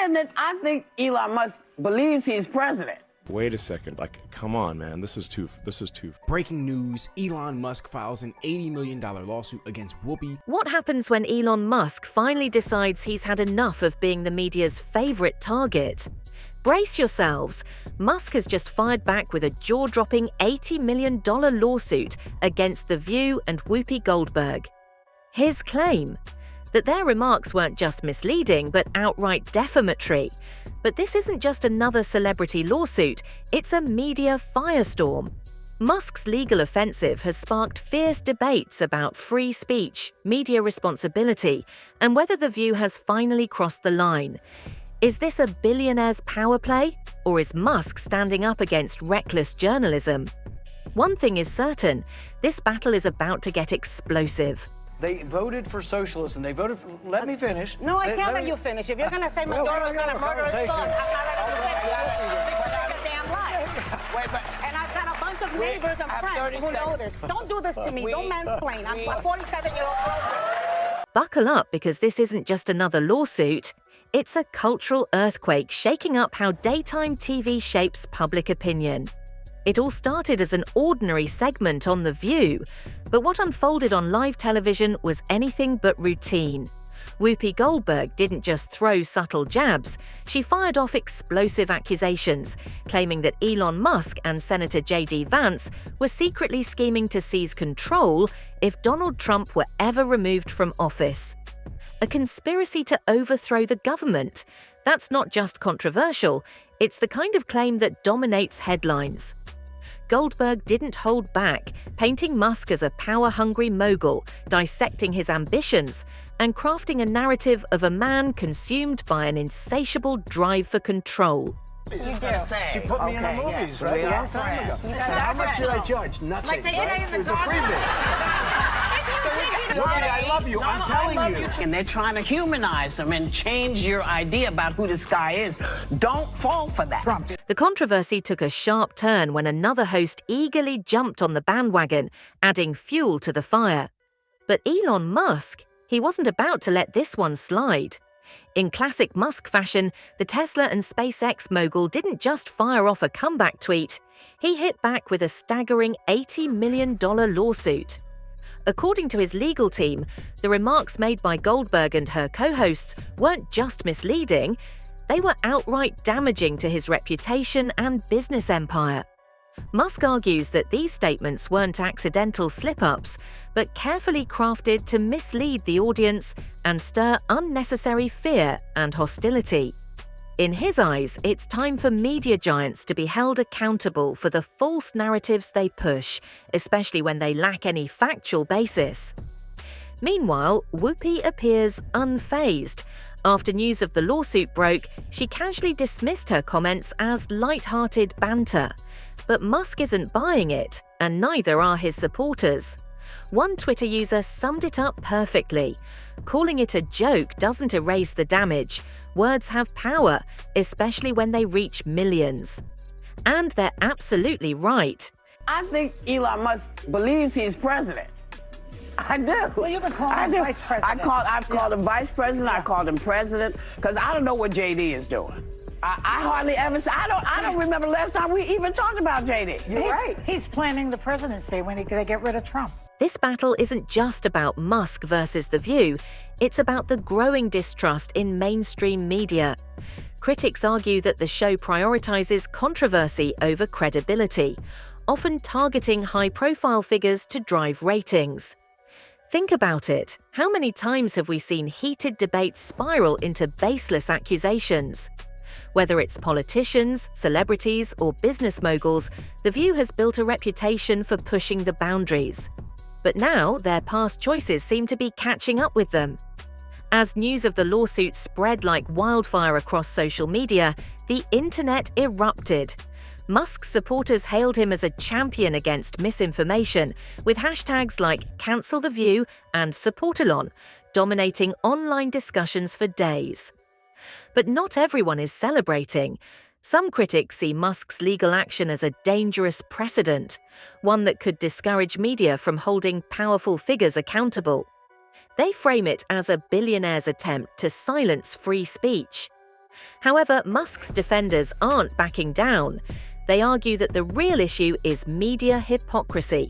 saying that I think Elon Musk believes he's president. Wait a second, like, come on, man, this is too. Breaking news, Elon Musk files an $80 million lawsuit against Whoopi. What happens when Elon Musk finally decides he's had enough of being the media's favorite target? Brace yourselves. Musk has just fired back with a jaw-dropping $80 million lawsuit against The View and Whoopi Goldberg. His claim? That their remarks weren't just misleading, but outright defamatory. But this isn't just another celebrity lawsuit, it's a media firestorm. Musk's legal offensive has sparked fierce debates about free speech, media responsibility, and whether The View has finally crossed the line. Is this a billionaire's power play, or is Musk standing up against reckless journalism? One thing is certain, this battle is about to get explosive. They voted for socialism. They voted for... Let me finish. No, I can't let you finish. If you're going to say Maduro's going to murder his son, I'm not letting you finish. Because that's a damn lie. And I've got a bunch of neighbors and friends who know this. Don't do this to me. Don't mansplain. I'm a 47-year-old girl. Buckle up, because this isn't just another lawsuit. It's a cultural earthquake shaking up how daytime TV shapes public opinion. It all started as an ordinary segment on The View, but what unfolded on live television was anything but routine. Whoopi Goldberg didn't just throw subtle jabs, she fired off explosive accusations, claiming that Elon Musk and Senator J.D. Vance were secretly scheming to seize control if Donald Trump were ever removed from office. A conspiracy to overthrow the government. That's not just controversial, it's the kind of claim that dominates headlines. Goldberg didn't hold back, painting Musk as a power-hungry mogul, dissecting his ambitions, and crafting a narrative of a man consumed by an insatiable drive for control. She put me in the movies, right? A long time ago. How much should I judge? Nothing. Like they say in the There's a freebie. I love you. I'm telling you. And they're trying to humanize him and change your idea about who this guy is. Don't fall for that. Trump. The controversy took a sharp turn when another host eagerly jumped on the bandwagon, adding fuel to the fire. But Elon Musk, he wasn't about to let this one slide. In classic Musk fashion, the Tesla and SpaceX mogul didn't just fire off a comeback tweet. He hit back with a staggering $80 million lawsuit. According to his legal team, the remarks made by Goldberg and her co-hosts weren't just misleading, they were outright damaging to his reputation and business empire. Musk argues that these statements weren't accidental slip-ups, but carefully crafted to mislead the audience and stir unnecessary fear and hostility. In his eyes, it's time for media giants to be held accountable for the false narratives they push, especially when they lack any factual basis. Meanwhile, Whoopi appears unfazed. After news of the lawsuit broke, she casually dismissed her comments as light-hearted banter. But Musk isn't buying it, and neither are his supporters. One Twitter user summed it up perfectly. Calling it a joke doesn't erase the damage. Words have power, especially when they reach millions. And they're absolutely right. I think Elon Musk believes he's president. I do. Well, you can call him vice president. I've called him vice president. I called him president because I don't know what JD is doing. I hardly ever say. I don't remember last time we even talked about JD. You're right. He's planning the presidency when they get rid of Trump. This battle isn't just about Musk versus The View, it's about the growing distrust in mainstream media. Critics argue that the show prioritizes controversy over credibility, often targeting high-profile figures to drive ratings. Think about it. How many times have we seen heated debates spiral into baseless accusations? Whether it's politicians, celebrities, or business moguls, The View has built a reputation for pushing the boundaries. But now, their past choices seem to be catching up with them. As news of the lawsuit spread like wildfire across social media, the internet erupted. Musk's supporters hailed him as a champion against misinformation, with hashtags like Cancel the View and Support Elon dominating online discussions for days. But not everyone is celebrating. Some critics see Musk's legal action as a dangerous precedent, one that could discourage media from holding powerful figures accountable. They frame it as a billionaire's attempt to silence free speech. However, Musk's defenders aren't backing down. They argue that the real issue is media hypocrisy.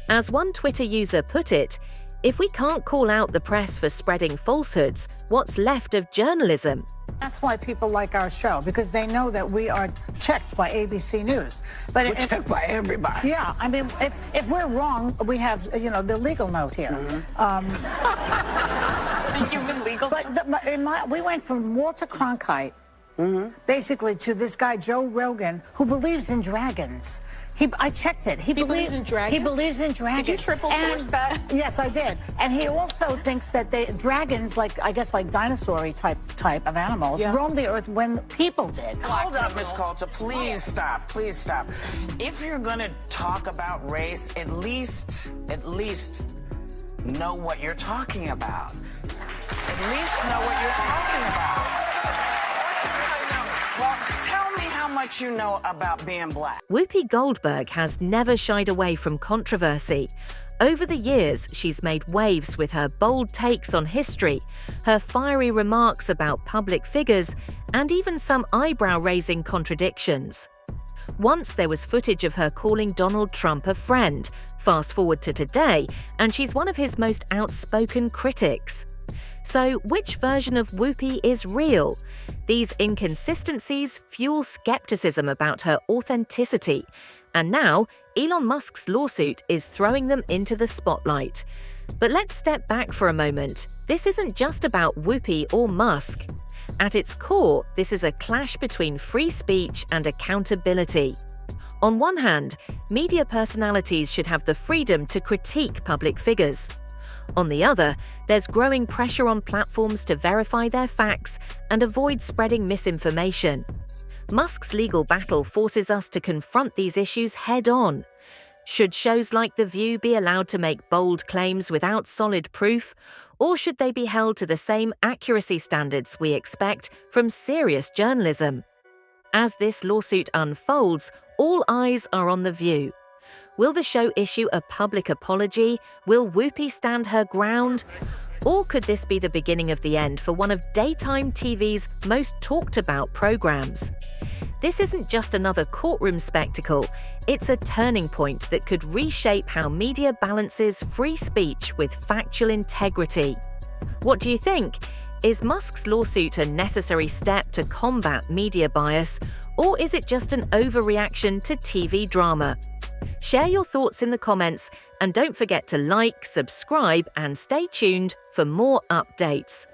As one Twitter user put it, if we can't call out the press for spreading falsehoods, what's left of journalism? That's why people like our show, because they know that we are checked by ABC News. But We're checked by everybody. Yeah, I mean, if we're wrong, we have, the legal note here. The human legal. But we went from Walter Cronkite, basically, to this guy, Joe Rogan, who believes in dragons. I checked it. He believes in dragons? He believes in dragons. Did you triple source that? Yes, I did. And he also thinks that dragons, like dinosaur-y type of animals, roamed the earth when people did. Hold up, Miss Coulter. Please stop. Please stop. If you're going to talk about race, at least know what you're talking about. At least know what you're talking about. Well, tell me how much you know about being black. Whoopi Goldberg has never shied away from controversy. Over the years, she's made waves with her bold takes on history, her fiery remarks about public figures, and even some eyebrow-raising contradictions. Once there was footage of her calling Donald Trump a friend. Fast forward to today, and she's one of his most outspoken critics. So, which version of Whoopi is real? These inconsistencies fuel skepticism about her authenticity. And now, Elon Musk's lawsuit is throwing them into the spotlight. But let's step back for a moment. This isn't just about Whoopi or Musk. At its core, this is a clash between free speech and accountability. On one hand, media personalities should have the freedom to critique public figures. On the other, there's growing pressure on platforms to verify their facts and avoid spreading misinformation. Musk's legal battle forces us to confront these issues head-on. Should shows like The View be allowed to make bold claims without solid proof, or should they be held to the same accuracy standards we expect from serious journalism? As this lawsuit unfolds, all eyes are on The View. Will the show issue a public apology? Will Whoopi stand her ground? Or could this be the beginning of the end for one of daytime TV's most talked about programs? This isn't just another courtroom spectacle, it's a turning point that could reshape how media balances free speech with factual integrity. What do you think? Is Musk's lawsuit a necessary step to combat media bias, or is it just an overreaction to TV drama? Share your thoughts in the comments, and don't forget to like, subscribe, and stay tuned for more updates.